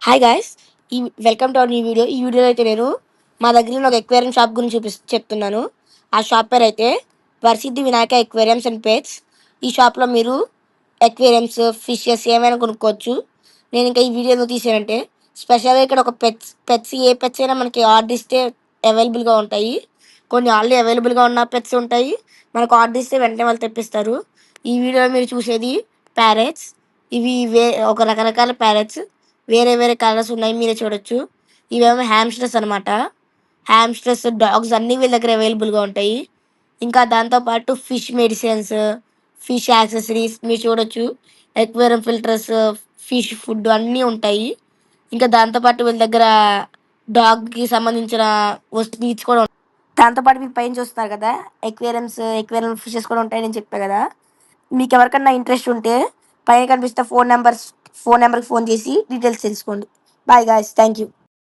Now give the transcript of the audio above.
Hi guys ఈ welcome to our new video. ఈ వీడియోలో అయితే నేను మా దగ్గర ఉన్న ఒక ఎక్వేరియం షాప్ గురించి చెప్తున్నాను. ఆ షాప్ పేరు అయితే Varasiddhi Vinayaka aquariums and pets. ఈ షాప్లో మీరు ఎక్వేరియంస్, ఫిషెస్ ఏమైనా కొనుక్కోవచ్చు. నేను ఇంకా ఈ వీడియో ఎందుకు తీసానంటే స్పెషల్గా ఇక్కడ ఒక పెట్స్ ఏ పెట్స్ అయినా మనకి ఆర్డర్ ఇస్తే అవైలబుల్గా ఉంటాయి. కొన్ని ఆల్రెడీ అవైలబుల్గా ఉన్న పెట్స్ ఉంటాయి, మనకు ఆర్డర్ ఇస్తే వెంటనే వాళ్ళు తెప్పిస్తారు. ఈ వీడియోలో మీరు చూసేది ప్యారెట్స్. ఇవి ఒక రకరకాల ప్యారెట్స్, వేరే వేరే కలర్స్ ఉన్నాయి, మీరే చూడొచ్చు. ఇవేమో హ్యామ్స్టర్స్ అనమాట. హ్యామ్స్టర్స్, డాగ్స్ అన్నీ వీళ్ళ దగ్గర అవైలబుల్గా ఉంటాయి. ఇంకా దాంతోపాటు ఫిష్ మెడిసిన్స్, ఫిష్ యాక్సెసరీస్ మీరు చూడొచ్చు. ఎక్వేరియం ఫిల్టర్స్, ఫిష్ ఫుడ్ అన్నీ ఉంటాయి. ఇంకా దాంతోపాటు వీళ్ళ దగ్గర డాగ్కి సంబంధించిన నీడ్స్ కూడా ఉంటాయి. దాంతోపాటు మీకు పైన చూస్తున్నారు కదా ఎక్వేరియం ఫిషెస్ కూడా ఉంటాయని నేను చెప్పా కదా. మీకు ఎవరికన్నా ఇంట్రెస్ట్ ఉంటే పైన కనిపిస్తే ఫోన్ నెంబర్కి ఫోన్ చేసి డీటెయిల్స్ తెలుసుకోండి. Bye guys, thank you.